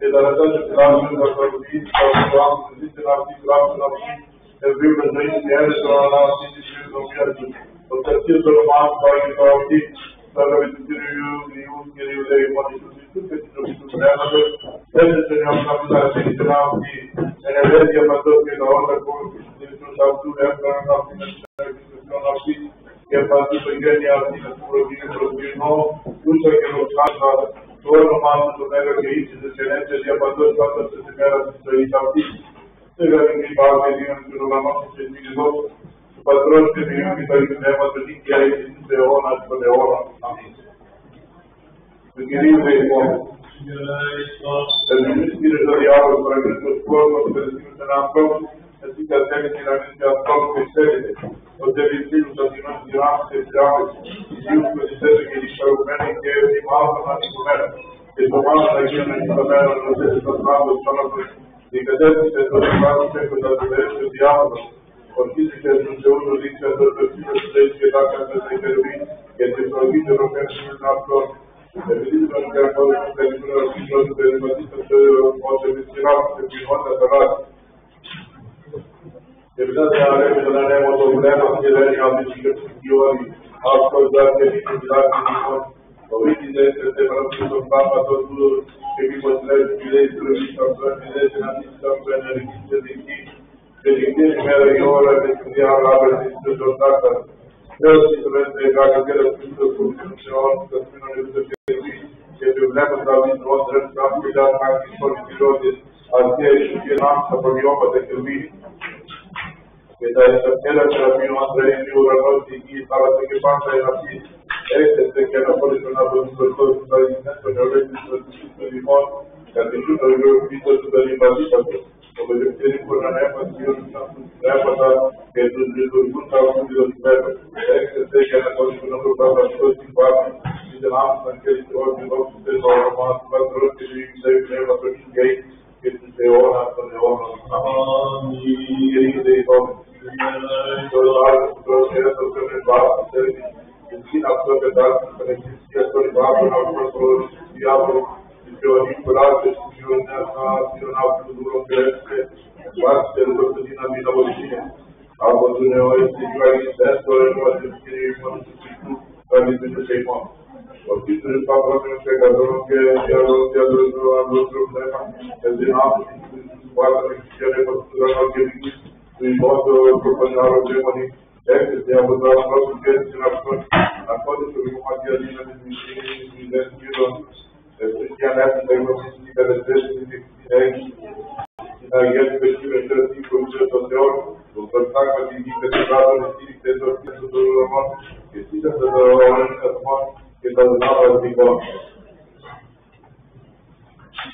και τα λεπτά και φυλάξουν τα τραγουδίες, τα οδηγουάνους, και ζήτην αυτή, γράψουν αυτή, ευρίβουν ζωής και έρεσαν ανάμεση της ηρδομίας του. Το τερτίο του ονομάτου πάγει αυτή, τα λόγια του Κυρίου Κυρίου Δεϊμών Ιησούς Χριστού και της ζωής του Πνεύματος, έτσι στον Ιωάννη να πουλάσει την αυτή, εν ευαίσθεια παντός και τα όντα κόμμα του Χριστούς αυτού, έφεραν αυτή με την ευαισθησιόν αυτή, και παντού το γένεια αυτή με του προσβηνό, ούσα και λοξάσα, το όνομά του τον έργο και ύψισες και νέτσες για παντός πάντας της ημέρας της ζωής αυτής. Σε γραφική πάγια δίον του ονομάτου και μηνιδός, του Πατρός και του Υιού και του Αγίου Πνεύματος, νίκαια εις τους αιώνας των αιώνων. Αμήν. Του Κυρίου Δεϊμών. Ευχαριστούμε Κύριε το διάβολο, παραγγελικός κόσμος, ευχαριστούμε τον ανθρώπου, εσύ καθένες την ανήθεια ανθρώπου και ξέρετε, ότι ευηθύνουν τα κοινών τυράννους και τυράννες, ιδίους κοσιστέτων και δυσπαρουμένοι και ευημάδων ανοιχτωμένων, και στο μάλλον Αγίων ανοιχτωμένων, ρωτές τον άνθρωπο των ανθρώπων, δικατεύθυνσε τον εμβάθος έχοντα το δέρες και διάβολο, ορκίστηκε στον Θεούς ο δείξε αυτό το σύμβολο του Λέης και τάκαντα τα υπερβή, και την προγή των ροφένων με τον αυτόν. Επειδή τον καρπόδες των καλύτερων αρχίζων του περιματίστων στο όσο επιστηράβουν σε πληγόντα τα λάθη. Και μετά θα αρέσει τον ανέμο το βλέμμα και λένε ότι η κρυφτική όλη αυτός δάσκε και την δάσκε λοιπόν. Ο βίτης έστρεψε παραπλούς τον πάμπατο του και μήπως λέει του λέει του ρεβείς αυτόν και λέει να δείξει αυτόν ενεργής και δική. Και δική ημέρα η ώρα και του διάβραβες εις τον τάκτας. Θεός εις τον έντρε κακατέρας Χριστός που είναι σε όλους τα σπίνων εις το κερδί και επιβλέπουν τα βίντου όντρες καμπουλιάς μάχης πολυκυρώτες αρχαίους και νάμους απολιώματα κερδί. Και τα εσαφιέρα θεραπείων άντρα είναι η ουρανός και η γη, θάλασσα και πάντα η αυτή. Έρχεστε και αναπόλυτον από τους τορκούς του παραδεισμένους των νεολέτης των λιμών, κατηγούν το γεωργήτος του περιβατήπατος. Το πεδευτήρι που να ανέφαση όλους αυτούς τους τρέπατα και τους λειτουργούν τα αυτούς του πέτρου. Έρχεστε και αναπόλυτον από το παραδεισμένο στην πάση, είτε άμεσαν και λιτρώνουν δόξιστε το όνομα του Πατρός και του Υιού και του Πνεύματος και τους αιώνας των αιώνων. Αμήν. Κύριε Δεϊμών. Το άλλο που προσφέρεται στον εμβάθμο θέλει και την αυτό πετάσουν στην εκκλησία στον εμβάθμο να προσφέρουν στους διάβολους της γεωνής κουράσεως της γεωνιάς των αυτούς δούλων και έσαι εμβάθμισε εδώ το δύναμη να βοηθήνε. Από του νεόες της Ιωαγιστές το ενώας της Κυρίου Ιησού Χριστού καλύψει το Δεϊμών. Ο Κύριος Παπρόσμενος και Καθόλων και διαδρός του αγρότρου πνεύμα ενδυνάμουν τους βάζανε εκκλησία επαστουρανό και δικής του ημώντο προπονιάρω δαίμονι, έκθεσε από το ανθρώπου και έτσι αυτόν, ακόμη στο δημοκρατία δύναμη της μηδέν κύρων, χριστιαν έφυγε γνωστής την κατευθέση της συνέχισης, την Αγία του Πεσχύρου εγκρατή κορουσία των Θεών, τον προτάγμα την γη και των κράτων εστήριξε το αρχίσιο των ουρανών και σύνταξε των ουρανών σταθμών και τα δυνάμα εθνικών.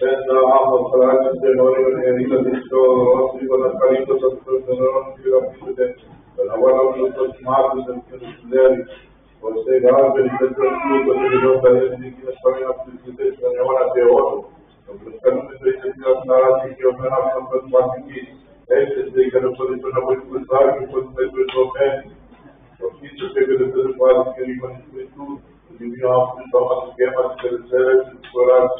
Έστα άμμος πράξεις και νόριον ερήλατης το όσοι να καλύπτως από τους νερών και γραφίσετε, τον αγώναμος των σημάτων και τους συνδέρει, ώστε γράφει τις τροφούς των τελειών τα έθνη και να σπάμε από τους κλητές των αιώνα και αιώνων. Τον προσκαλούμε το εισαι να ράσει και ως έναν από τους μαθητής, έκθεστε και να ποδήσουν από τους κουστάκους που τους εκπροσωπμένοι. Ορκίσετε και δεν θέλουν πάλι και ρίγον εις Χριστού, του Δημιού αυτούς σώματος και αίματος και δεσέρες και της χωράς,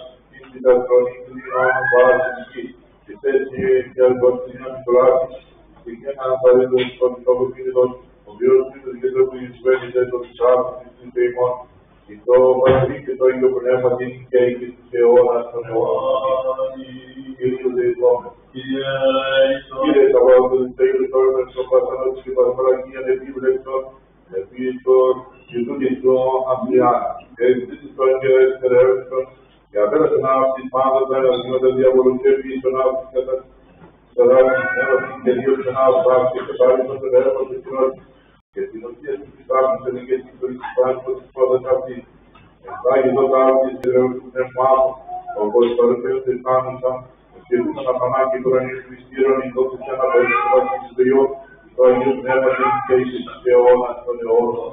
την ταυτόνη του δυνάμου παραδειγική. Και τέτοιοι και αλγόστηνα του κολάτης, και και να απαραίτητο στον τόπο κίνητος, ο οποίος πίτος και το που εισβένεται το ψάρτο της Δεϊμών, και το παραδεί και το ίδιο πνεύμα την και τους αιώνας των αιώνων. Κύριε Δεϊμών. Κύριε Σαββάτος, Θεός όρμες των Πασανός και Παραπαραγίαν επίβλεκτον, επίητον και τούτιστον αμπλιάν. Ευχαριστήσεις τον και εστερεώτητον, και απέρασαν αυτοί πάντα τα εργασμένα διαβολοκεύει στον αυτοί κατά σαράκη νέωση και διώξαν αυτοί και πάλι τον έργο της κοινότητας. Και στην ουσία του φυσάρουν σε λίγες ιστορικές πράκτες της πρώτας αυτής. Εστάγει τότε αυτής και ρεώτης πνευμάτων, όπως παρουσίασε θάνουσαν, σχεδούν απανάκη του ουρανίου του ιστήρων, οι δόξες και αναπαρίσεις του βασίλης του Υιού, το Αγίου Πνεύματος και εις τους αιώνας των αιώνων.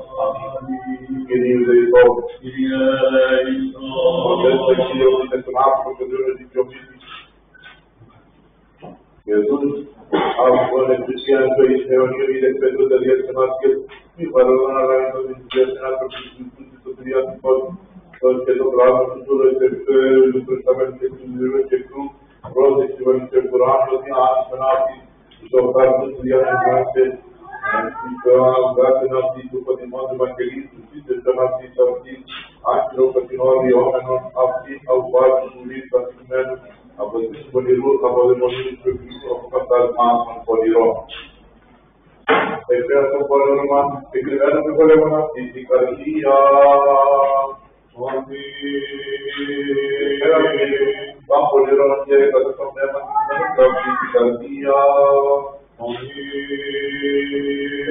Κυρίου Δεϊμών. Οδές τα Κύριε ότι είναι στον άνθρωπο και δεν είναι δικαιομήτης. Και τους άνθρωπον εκκλησίαν το εις αιωνίου είδε εκπέτρου τα διάστημας και μη παραδόν αλλά είναι ότι τους διάστην άνθρωποι του Χριστού και το τριάτικο και το πράγμα του τώρα του Τestamentu και του Ιερού και του πρώτης κυβέρνησης και του Ράνου, ότι άρχισαν αυτοί στο κάτω του διανεμάστε, στην αυτή του Πατημών του Ευαγγελίστου, σύντεσαν αυτοί άκυρο πατηνών διόμενων, αυτοί αουβάτους του λύσου καθισμένους, από τις πονηρούς, από δαιμονίους του Εκκλήσου, από φαντασμάτων πονηρών. Εκπέρα των πονηρών, εκκριμένων με πολέμων αυτή, την καρδία, ότι παν πονηρών και κατά το πνεύμα, αυτή την καρδία, ότι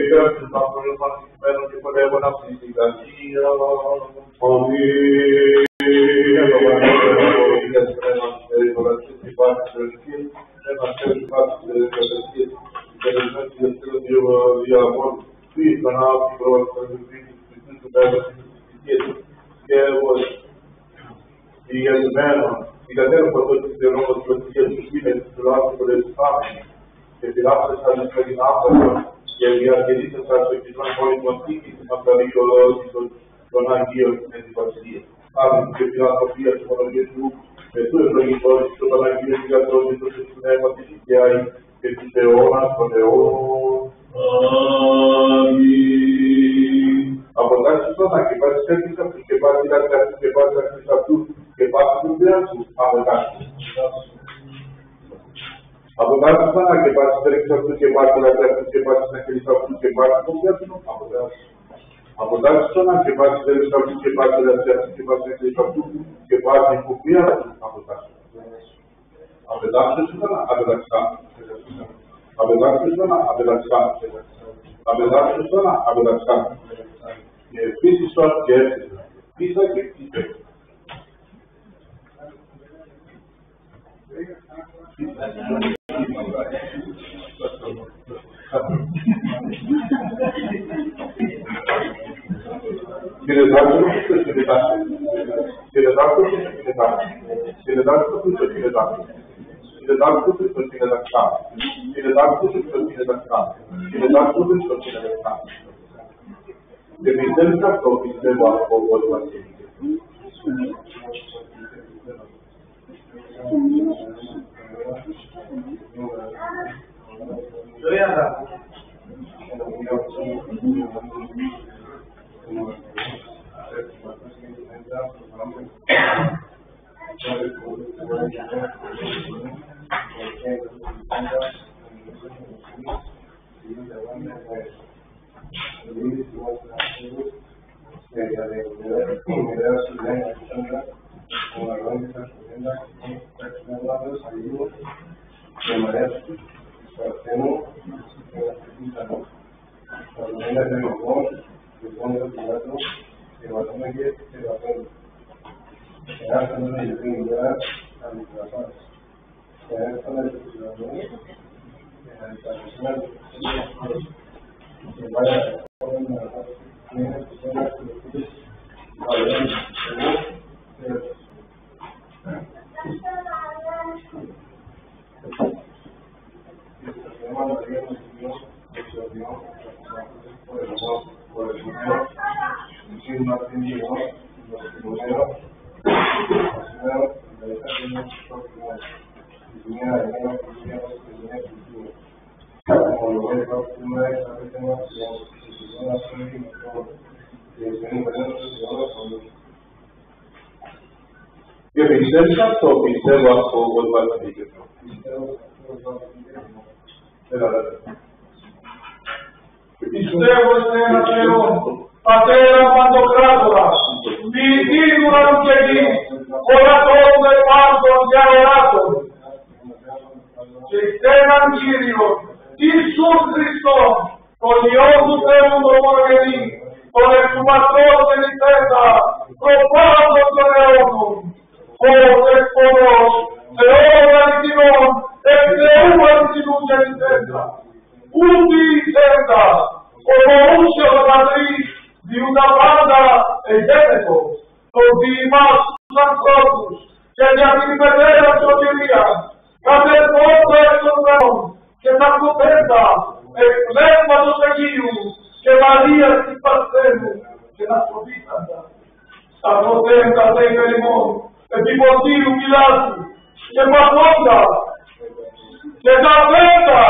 εκπέρα των πονηρών, εκκριμένων και πολέμων αυτή, την καρδία, ότι των Αγίων και την Βασιλεία. Άρα και την ανθρωπία της μονογίας του, με του ευλογητός, το Παναγίου και Κατρόντιτος και του Πνεύμα της Οικιάη και της αιώνας των αιώνων. Αμήν. Αποτάξεις τον και πάρεις έρθεις αυτούς και πάρεις διδάκτης αυτούς και πάρεις ακτής αυτούς και πάρεις τον πέρα σου. Αποτάξεις. Αποτάξεις τον και πάρεις έρθεις αυτούς και πάρεις διδάκτης αυτούς και πάρεις ακτής αυτούς και πάρεις τον πέρα σου. Αποτάξεις. Αποτάξεις τον και πάρεις έρθεις αυτούς και πάρεις διδάκτης αυτούς και πάρεις ακτής αυτούς και πάρεις την κουπία του. Αποτάξεις. Απετάξεις τον, απεταξά. Απετάξεις τον, απεταξά. Απετάξεις τον, απεταξά. Και επίσης τον και έρθεις. Πίσα και πίσα. Κύριε Δάκτυλο, κύριε Δάκτυλο. Κύριε Δάκτυλο, κύριε Δάκτυλο. Κύριε Δάκτυλο, κύριε Δάκτυλο. Κύριε Δάκτυλο, κύριε Δάκτυλο. Κύριε Δάκτυλο, κύριε Δάκτυλο. Κύριε Δάκτυλο, κύριε Δάκτυλο. Και πιστεύεις αυτό, πιστεύω από ό,τι μας έγινε. Και πιστεύεις αυτό, πιστεύω αυτό, όπως βάζει δίκαιο. Πιστεύω σε ένα Θεό, Πατέρα Παντοκράτορα, ποιητή ουρανού και γης, ορατών πάντων και αοράτων, και έναν Κύριο, Ιησούν Χριστόν, τον Υιόν του Θεού τον μονογενή, τον εκ του Πατρός γεννηθέντα, προπάντων των αιώνων, ως εκπονός, Θεός αληθινών, εκ Θεού αληθινού γεννηθέντα, ούτι ηθέντα, ομοούσιο ο Πατρίς, διού τα πάντα εγένετο, τον διημάς τους ανθρώπους, και για την υπετέρα σωτηρίας, κατερπώντα εκ των ουρανών, και τα κοπέντα, εκ πνεύματος Αγίου, και Μαρίας της Παρθένου, και να φοβήσαντα, σταυρωθέντα τα πέτα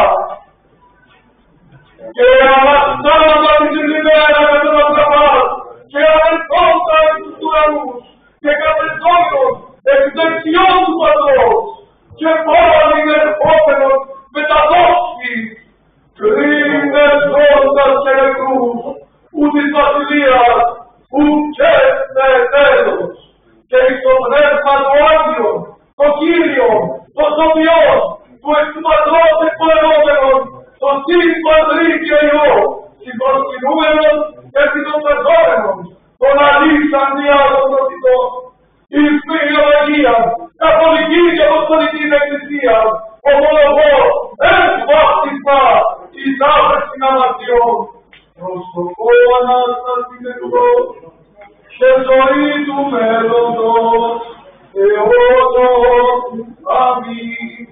και αναστάνοντα την τριβημένα με τον Αντραπάς και ανελθόντα εις τους ουρανούς και κατελθόντων εκ δεξιών του Πατρός και πάλιν ερχόμενος με τα δόξη κρίνεσοντας και νεκρούς ου της βασιλείας ου και τέλος και εις το πνεύμα του Άγιον, το Κύριον, το Σοφιόν, του εκ του Πατρός εκπορευόμενον, το Συν Πατρί και Υιό, συμπροσκυνούμενον και συντοπερδόμενον, τον αλής αντιάζων προτιτών, εις Αγία, καθολική και αποστολική εκκλησία, ομολογώ, εν βάπτισμα, εις άφρεξιν αμαρτιών, προς το φως Ανάσταση νεκρός, και ζωή του μέλλοντος, αιώνων. Αμήν.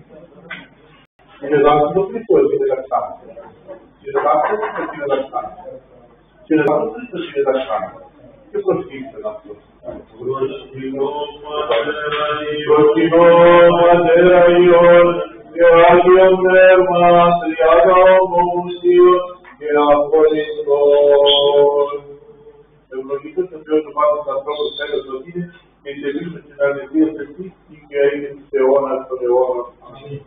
Cine l-a întâlnit cu cine l-a stat. Cine l-a întâlnit cu cine l-a stat. Cine l-a întâlnit cu cine l-a stat. Ce prostință l-a spus? Prostinom aderaion, e agion nermas, riada omusion, e apolistor. Ευλογητός ο Θεός του πάντων των ανθρώπων της Άγιας Σωτήρης και εισελίσσον στην αληθεία σε Χριστή και είναι της αιώνας των αιώνων. Αμήν.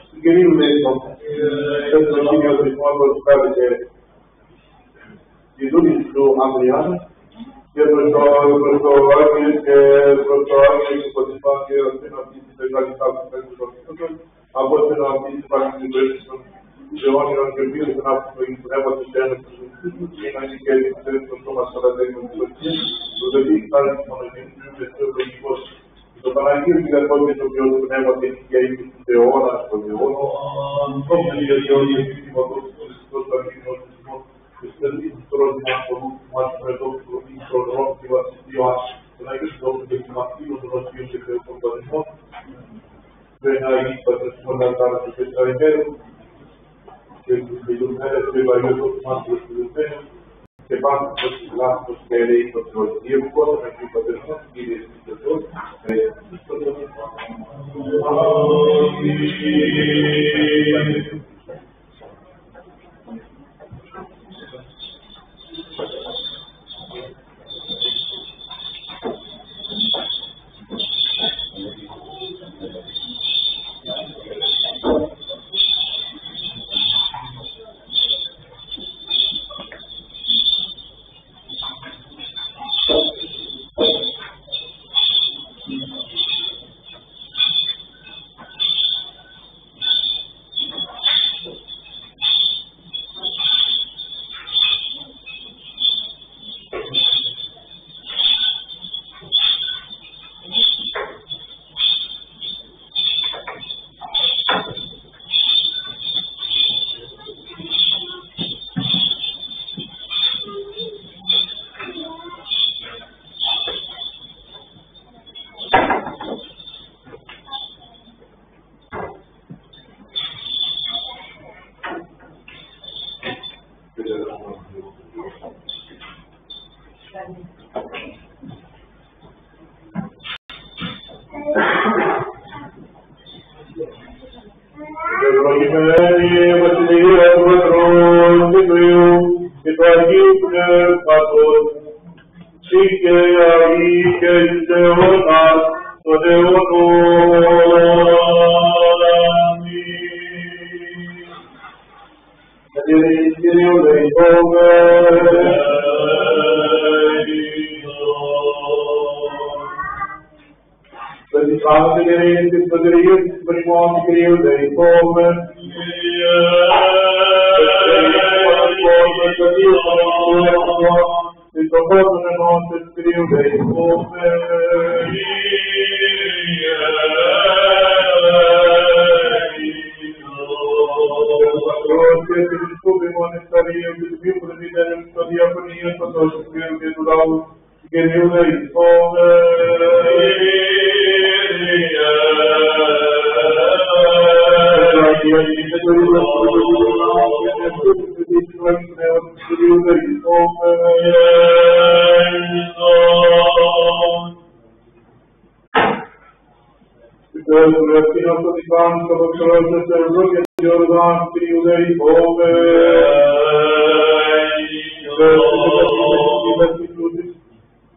Του Κυρίου Λέησον, πες τον Κύριο Χριστό από τους κάθετε τη δούλη του Ανδριάνου και προς το Άγιο και προς το Άγιο και προς το Άγιο και αυτήν της μεγάλης άκουσης του Χριστός, από την αυτήν της παγίδης των αιώνιων και βίων των άφησων του πνεύματος και ένωσης του Χριστού και να είναι και της το σώμα στα δέντρα του Χριστού, το δεδείς χάρη της μονογενής του ευλογικός. Το Παναγίου και Καθόλου το Θεό του Πνεύματος και ήμουν του αιώνας των αιώνων. Ανθρώπινοι για Διόντια και Τιμωτός του Χριστός Αργίνος του Σιμών και στελείς του τρόντιμας του μας πρεδόξου προφήνης των ρόμων και βασιλείων των Αγίων Δόξων και Συμμαθήλων των Οσίων και Θεών Πανισμών. Δεν αγείς πατρεσμόν αλτάρας του Τεσσαριμέρου και τους λιγουμέρες του Ευαγγελίου του Μάστρου του Δεσμένου και πάνω στους λάθος και αιρέοι των Θεών. Διευκώς με την πατρεσμόν Κύριε Χριστός. Ευλογημένη βασιλεία του Πατρός και του Υιού και του Αγίου Πνεύματος, σύ και Αγί και εις αιώνας των αιώνων. Αμήν. Εν Κυρίου Λέησον. Predicate le rete, poderia di primo Dio dei come. Il tuo corpo nel monte Dio dei come. Patrone, che ti scopi monetaria, che ti più presidente, che ti agonia, che ti spero che tu lavori, che Dio dei come. Because we have seen also the ground of the Ιορδάν, Κυρίου δεηθώμε.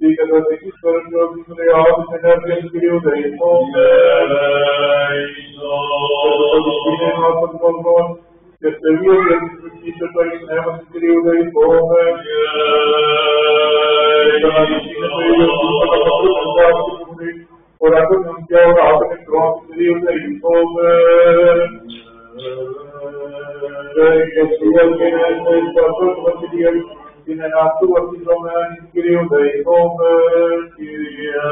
Η καταστική παρουσιώση του Ιωάννης ενέργειας του Κυρίου δεηθώμε. Είναι μας των μορφών και στελείως για τις φρουκτήσεις του Αγίου Πνεύματος του Κυρίου δεηθώμε. Και να δείχνει το ίδιο του καταπατούς του Βάσου του Χρήστου. Ορατών και ορατών νεκρών του Κυρίου δεηθώμε. Και σίγουρος και είναι εις πασός του Βασιλείου, την εναυτού βασιλωμένης Κυρίου δεηθώμε. Κύριε,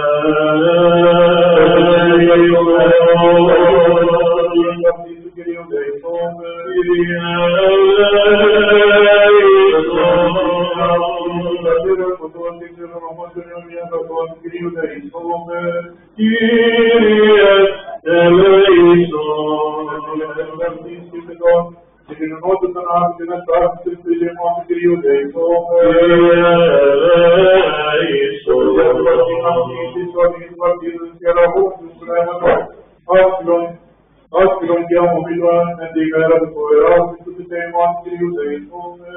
Κυρίου δεηθώμε. Κυρίου δεηθώμε. Και την ενότητα των άνθρωποι να στάσεις της πριλήμων του Κυρίου δεηθώμε. Για την βασιλική της οδηγής βαρτίδας και αραγούς του πνεύματος, άσκηλον και αμοβίλων με την ημέρα του φοβεράσης του θεμών του Κυρίου δεηθώμε.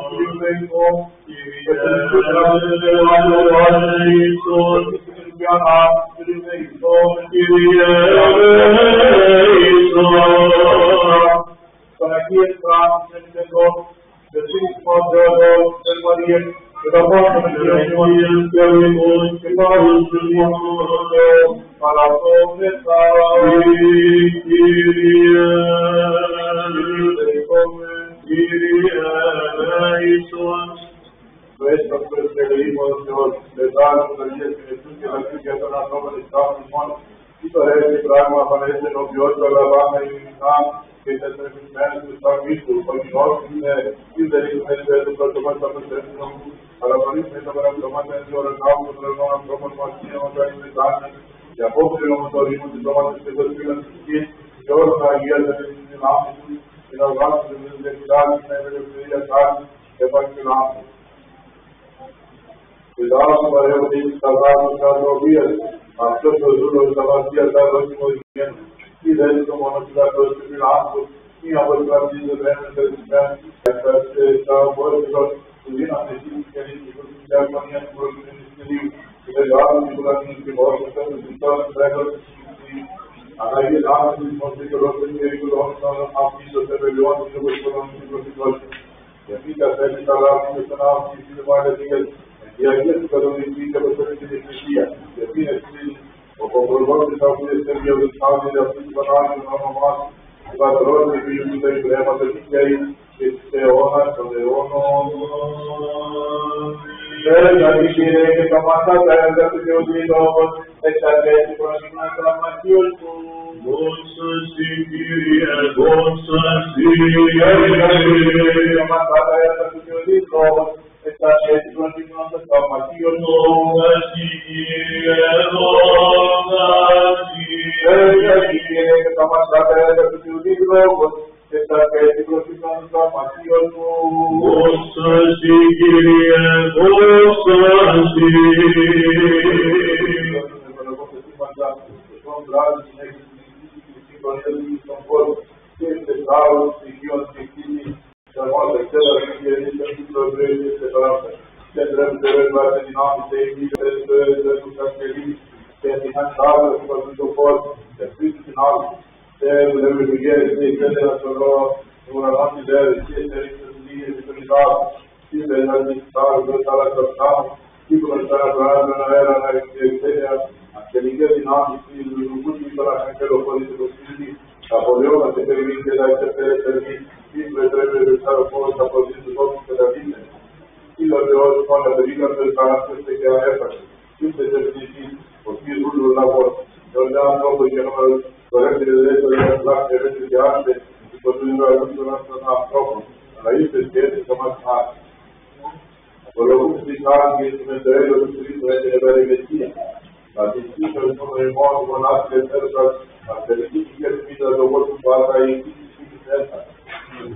Κυρίου δεηθώμε.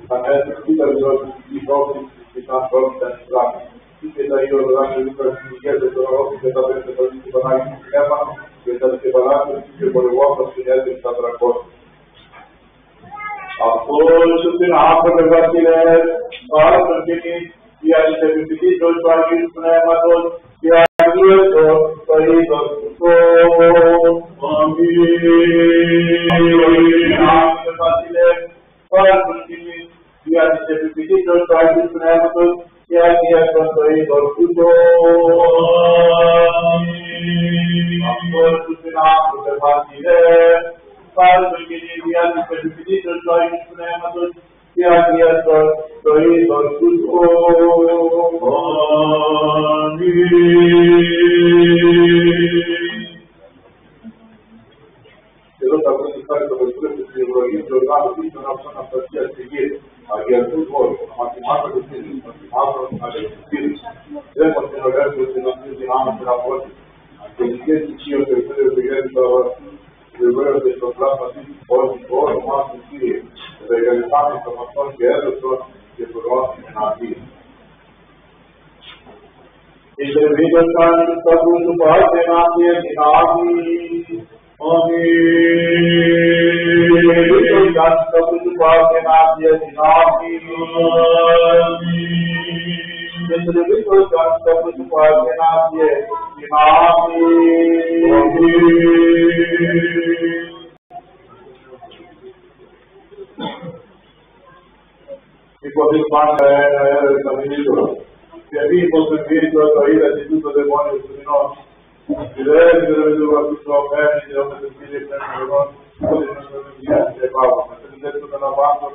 Adesso tutte le cose di propri che stanno proprio da strada. Tutte da io durante l'educazione di chiesa sono proprio che da per i banali di sistema, che da separato, che vuole uomo studiare è stato raccolto. Apoi sull'altro per partire, ora perché vi ha ripetuto il quale spunemato, vi ha detto, poi tutto, ora perché vi ha ripetuto il quale spunemato, vi ha detto, poi tutto, apoi sull'altro per partire, Padre, perché vi ha ripetuto il quale spunemato, vi ha detto, poi tutto, Se lo sta presentando per questo che lo io giornato qui non ho una partita a seguire, a chi ha il tuo ma ti manda così, ma ti manda alle spiriti. Se possiamo vedere che non si dinamica la voce, anche di che ci io per quello che viene da quello che sto parlando di poi, ma si perché le fanno informazioni che sono nati. E se vedo il stato su parte nati e dinati, il stato su parte nati e dinati, e se vedo il stato su parte nati e e poi il stabilito. Se vivo servito a traire di tutto demonio su di noi, si deve vedere tutto bene, si deve sentire il tempo di noi, e Paolo, ma se mi detto che non fatto,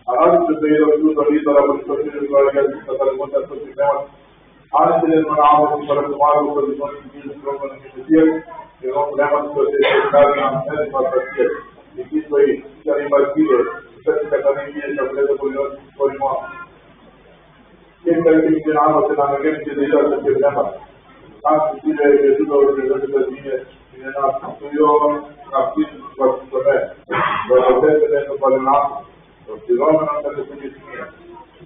allora se io tutto lì la posizione di quella che è stata la molta sistema, anche se non amo di fare tomare con i suoi figli di troppo nel mestiere, che non problema di poter cercare una serie di partire, e qui poi si arriva a dire, certi catanivi e ci avrebbe con i morti. Sempre che dicevamo se non avete deciso di problema, anzi dire che tutto il che per dire in una studio capito qualcosa bene, lo potete adesso parlare, lo si non per le mie.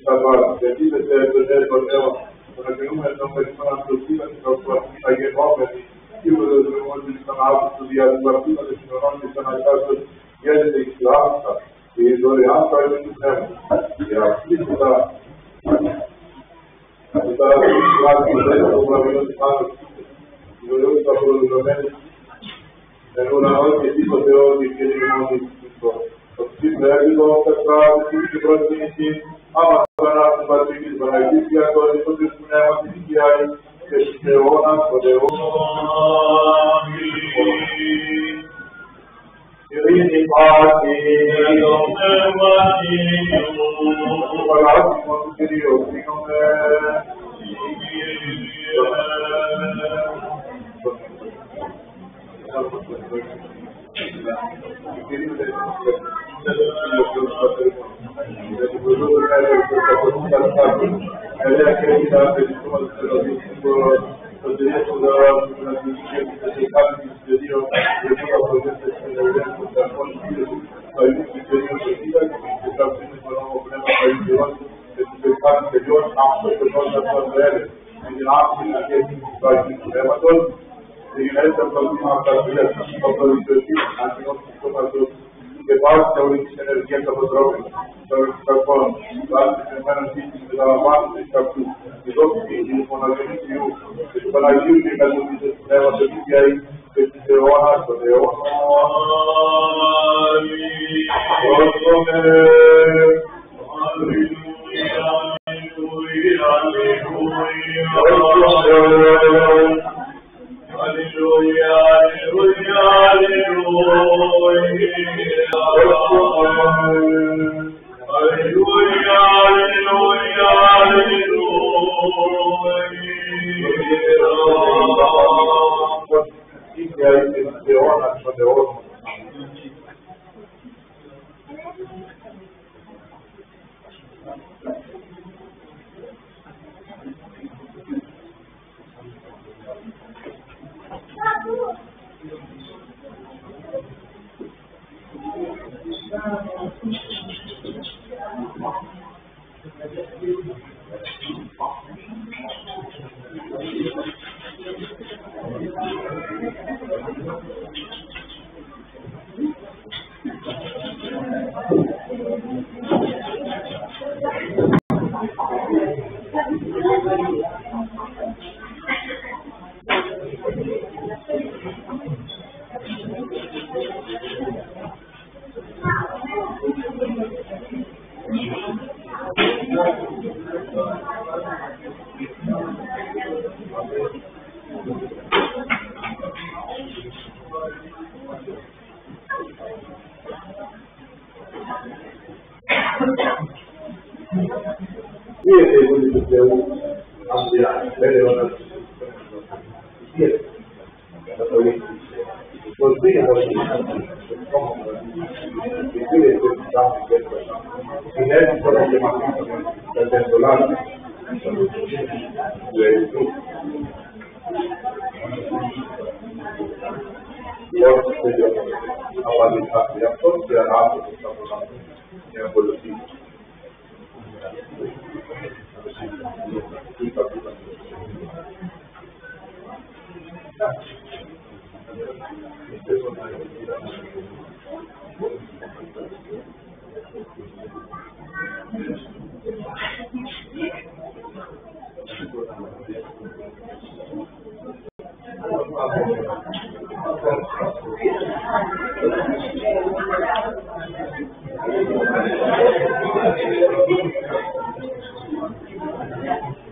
Allora, se dite se vedete problema, perché non persona produttiva che non a che muoversi, io vedo che molti sono altri studiati qualcuno che non ci sono stato ieri di classe, e dove altro è il problema. E a chi per una volta si poteva dire tutto prego per tutti i prossimi ma sarà partiti per i sia tutti i che si devono Divini Pati, Palati con Dio,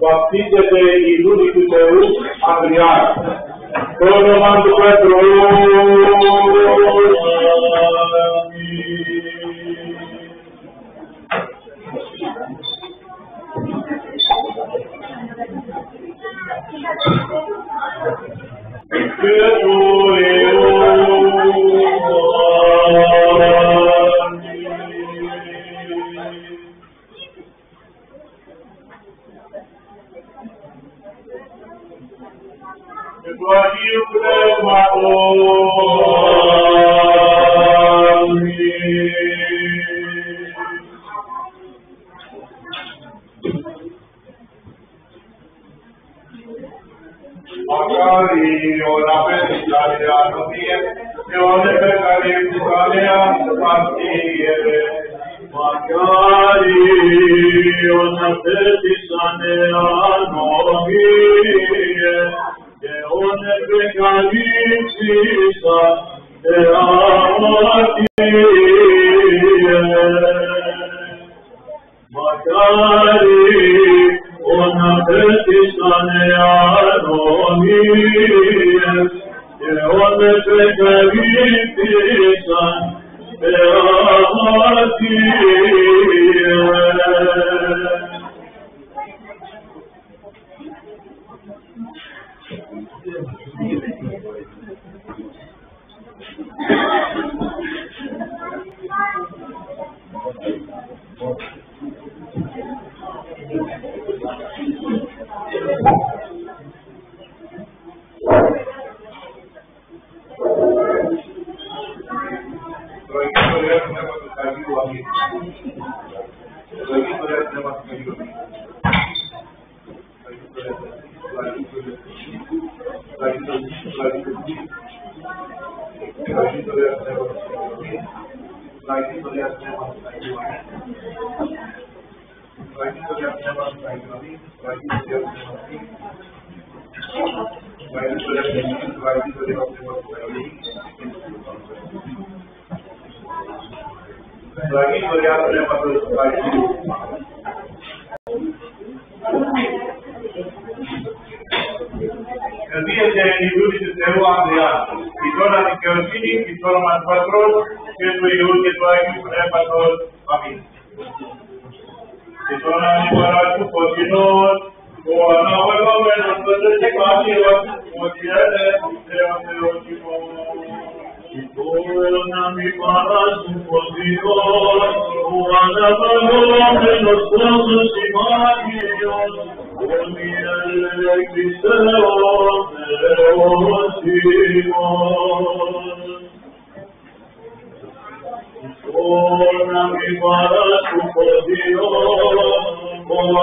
Βαπτίζεται η δούλη του Θεού Ανδρεά. Το όνομα του Πέτρου.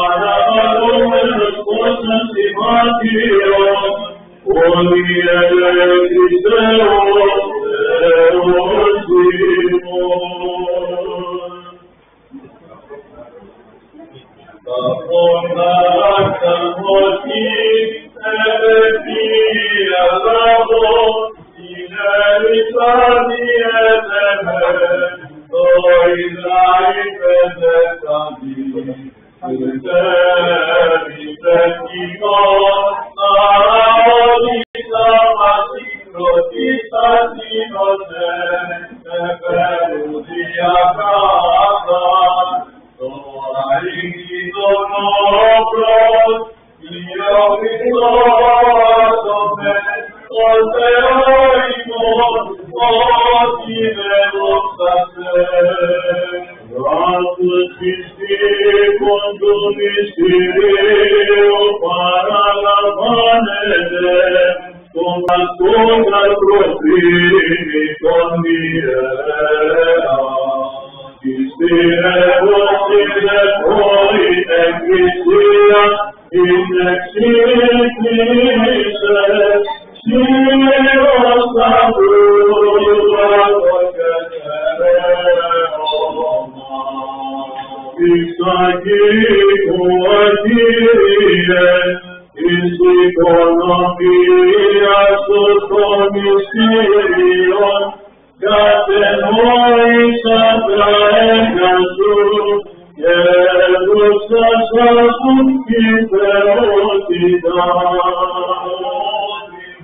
αναπαρούμενος πόσας συμμάτιον, όλοι ελεκτησέως Θεός ημών. Καθόντα ακταρμοσής ευευθεία λάβω, το Ισραήλ πεντεκατή, τευτικών, αραώδησα μας συγκροτήσασίνονται, επερουδιακάτα, το αίγιδον όπλος, ιωφιστός ο Θεός ημών, ότι δεν δόξασε. Ράτους πιστήκων του μυστηρίου παραλαμβάνεται, τον ασκόντας προφήνει τον ιερέα. Πιστήρευος είναι πόρην εκκλησία, είναι εξήγησες, Σύρος θα βρούγα και νερέωμα. Εξαγγείλου Κύριε, εις οικονομία σου των μυστήριων, κατενόησα τα έργα σου, και έδωσασα σου την θεότητα.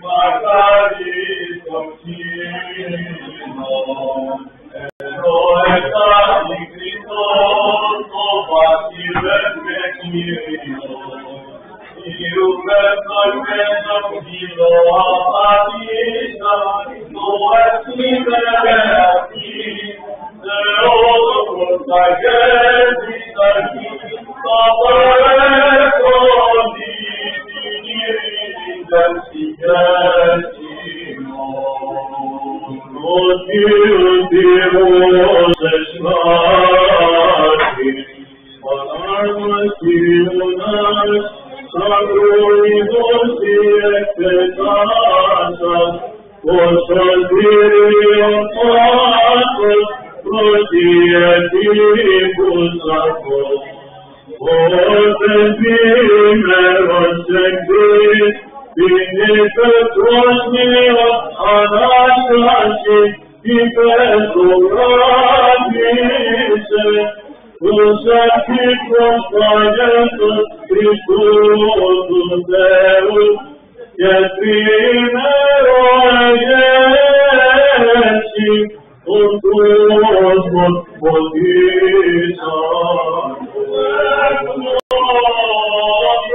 Μακάρις των Κύριων, ενώ ετάχει Χριστός το βασιλεύς και Κύριος, Ιουβεύτος και τον Κύριο απαντήσαν, το εσύμερευκή, Θεότοκος τα γέρτης αρχής, τα παρέχοντι, την ειρήνη δεξιγές ημών. Ο Κύριος Κύριος εσχάτης, παράρμας Κύριονάς, αγροϊδώσει εκτετάσας, ως τον Κύριον πάθος προδιετύπους ακός. Ως επίμερος εκδείς, την υπεκόσμιον Ανάσταση, υπεκογράφησε, τους αρχίκους παγέτους Χριστούς του Θεού, και τρίμερο αγέρση, τον κόσμο φωτίσαν.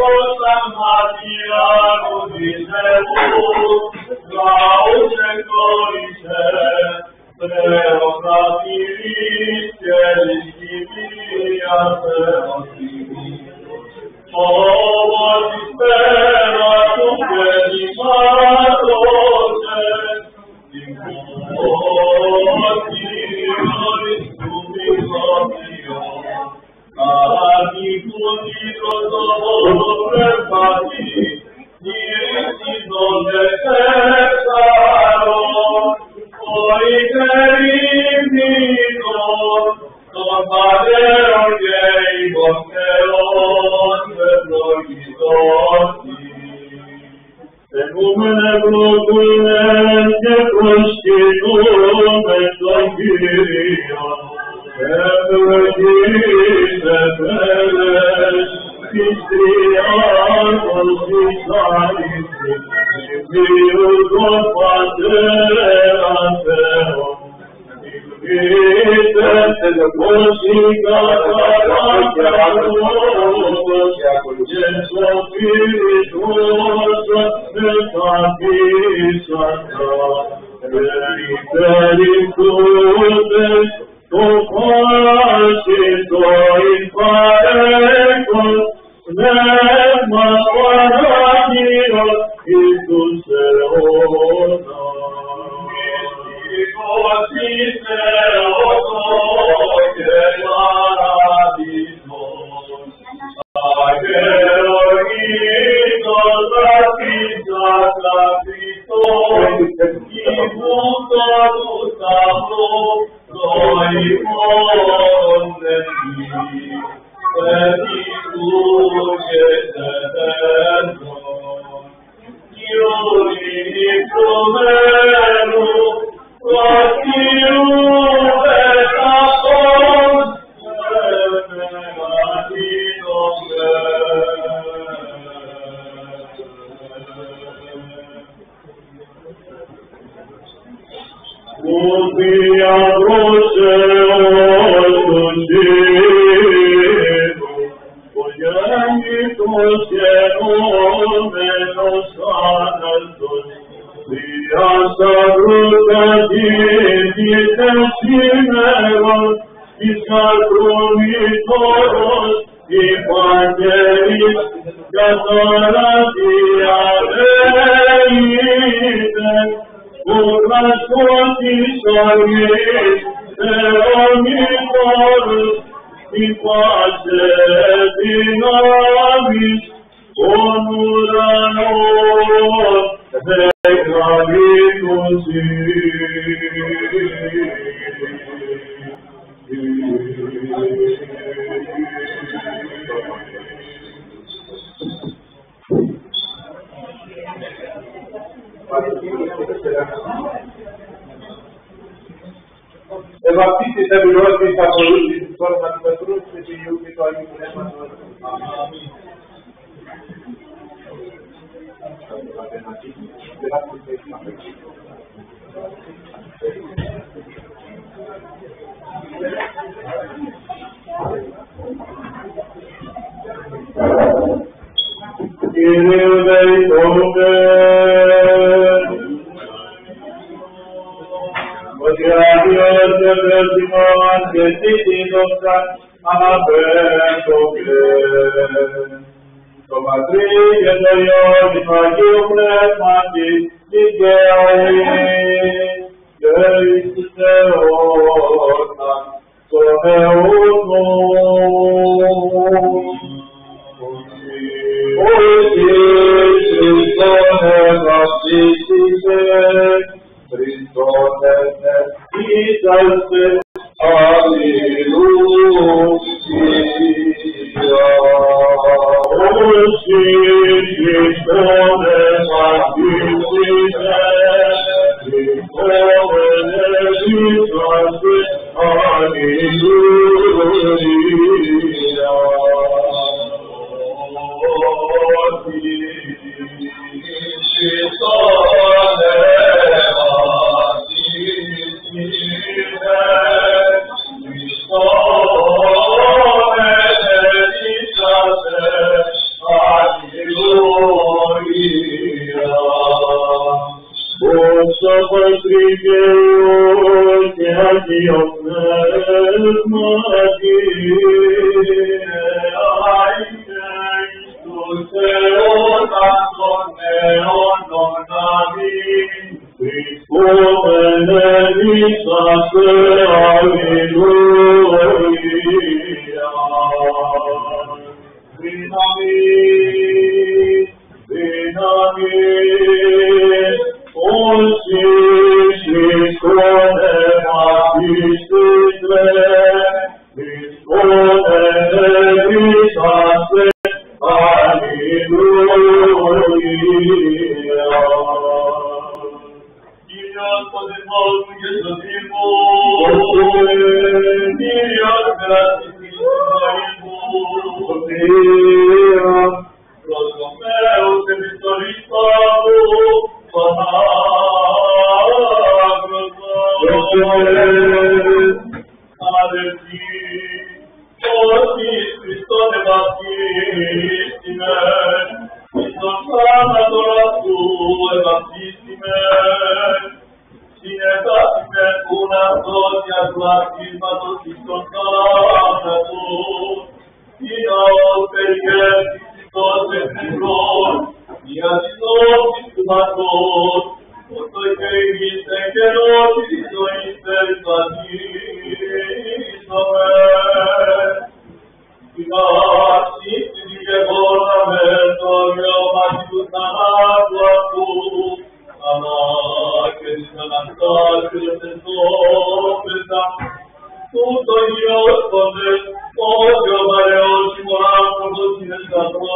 Ως αμαρτιάνου της Θεού, λαούς εγνώρισε, Θεοκρατηρής και λυσκημία Θεοτηρής. Όμως εις πέρα του πενημάτωσε, την κομμότη όρις του μυθοποιών, κατοικούν ήλος το μόνο πρεπατή, γυρίσιδοντες εξάρων, ο υπερήμνητος, των πατέρων και υποσκελών ευλογητώσει. Ενούμεν ευλογούμεν και προσκυνούμε τον Κύριον, ευλογήστε πέλες, της τριάδος της αλήθης, δημιουργός Πατέρα Θεόν. Είτε τελεπώσει καταράκιανός, και σοφυρισμός μεταπίσαντα, περιπερικούτες, το πάση το υπαρέκος, πνεύμας παράγειος εις τους αιώνας. Μυστικός είσαι ο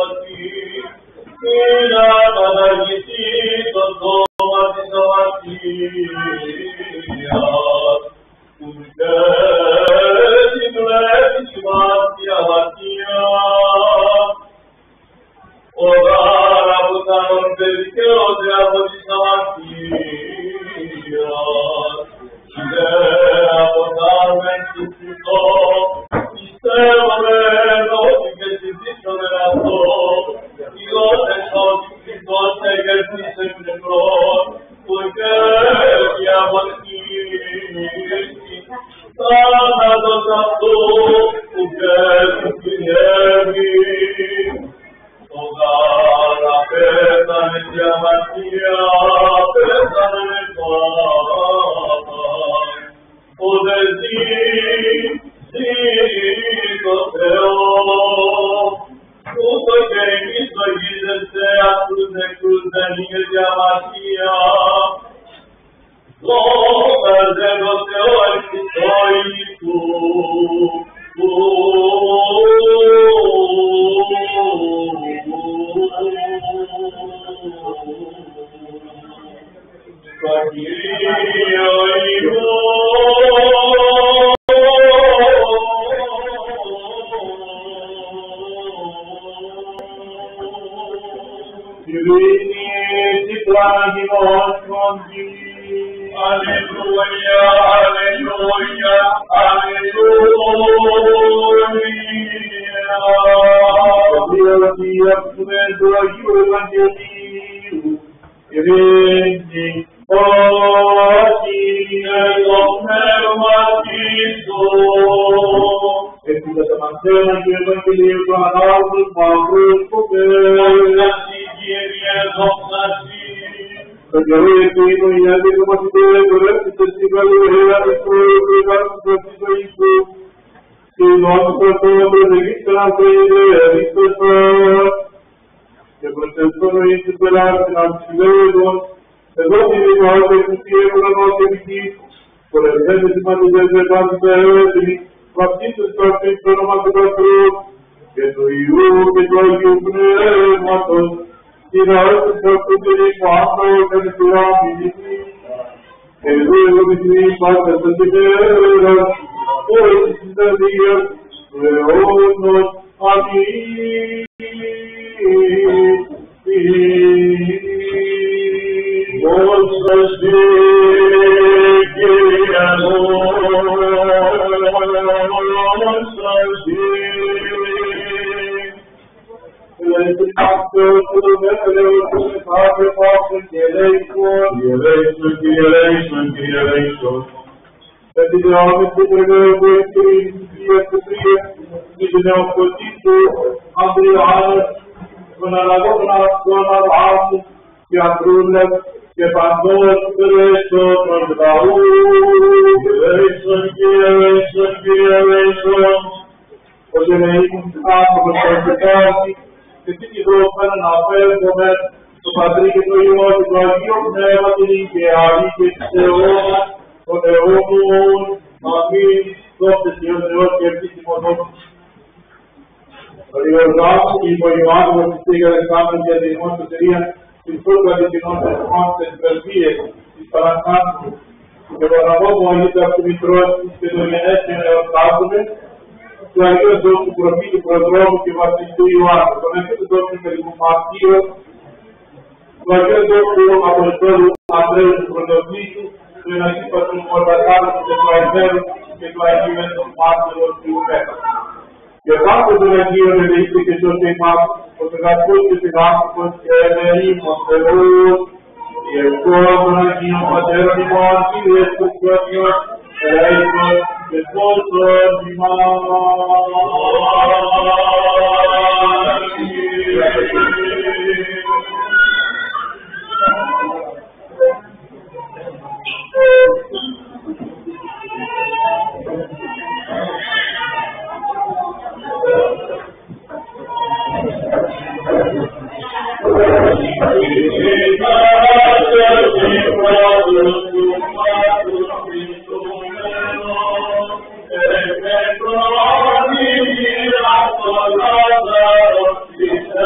ότι είναι αναγητή το σώμα της αμαρτίας, που και συντρέφει τη αμαρτία. Ο γάρα που θα τον δικαιώται από της αμαρτίας, και από τα μεν του Χριστό, πιστεύομεν ότι και συζήτησομεν αυτό, διότες ότι Χριστός εγκερνήσε πνευρών, που και η αμαρτήστη, θάνατος αυτό, που και συγκυριεύει. Ο γάρα πέθανε τη αμαρτία, πέθανε πάντα. Ο δε ζει το Θεό. Ούτω και εμείς λογίζεστε αυτούς νεκρούς δεν είναι τη αμαρτία. Δόξα δε το Θεό εν Χριστώ Ιησού. Στο Κύριο Ειρήνη πλάγινος Αλληλούια, αλληλούια, αλληλούια. του Αγίου Ευαγγελίου, ειρήνη, όχι το πνεύμα Χριστού. Επί τα μαθαίνα του Ευαγγελίου του Ανάγνους Παύλους Κοπέλας, Κύριε, δόξα Συ. το καιρό εκείνο οι άδικοι μαθητές εορεύτησαν στην Γαλιλαία της Προεδρίας του Ιησού. Και οι νόμους αυτών προδεγήθηκαν από Χριστός και προσθέσουν εις τους πελάτες να ψηλεύουν εδώ την ειδικότητα του Κύριου Ουρανός και Βικής, φορευτέντες σημαντικές δεκάτες τα έθνη, βαπτίστες το αυτήν το όνομα του Πατρού και του Υιού και του Αγίου Πνεύματος, την αόρτης του αυτού την ικουάμπα και την πυραμίδη. Και εδώ εγώ μυθρή πάντα στον τυχέρας, όλες τις συνταδίες του αιώνος. Αμήν. Δόξα Συ, Κύριε, δόξα Συ. Επιδράμει που πρεβεύγω ευκαιρίες της διαστροφίας και την νεοφωτή του Ανδριάνος, τον αναγώνα των Αβάμου και Ανδρούλες και παντός Χριστός των λαού. Ελέησον, Κύριε, ελέησον, Κύριε, ελέησον. Ως ελεήμουν άνθρωπος των δικάσι και τι τη δώσουμε να φεύγουμε το Πατρί και το Υιό και το Αγίο Πνεύμα την και Αγί και της Θεός, τον αιώνων. Αμήν. Δώστε Θεός Θεός και επίσημο δόξα. Ο Ιορδάς και η Πολυμάτου της Τίγα Αλεξάνδρου για την ημών σωτηρία της πρώτης αντικεινών θεσμών της Περβίες της Παρακάτου και τον αγώ μου αγείται από τη Μητρός και το γενέστιο να εορτάζουμε του Αγίου Δόξου Προφήτου Προδρόμου και Βασιλιστού Ιωάννου, τον Αγίου Δόξου Περίπου Μαρτίου, του Αγίου Δόξου Αποστόλου Ανδρέου του Πρωτοκλήτου, του Αγίου Πατρού Μορτακάρου του Τεσσαριδέρου και του Αγίου Έντος Μάρτυρος του Ιουδαίου. Και πάντα τον Αγίο Ρεβεΐστε και σώσε ημάς, ο Θεός και την άνθρωπος και ελεήμων Θεούς, η ευχόν των Αγίων Πατέρων ημών, Κύριε του Κύριος, ελέησον και σώσον Thank you.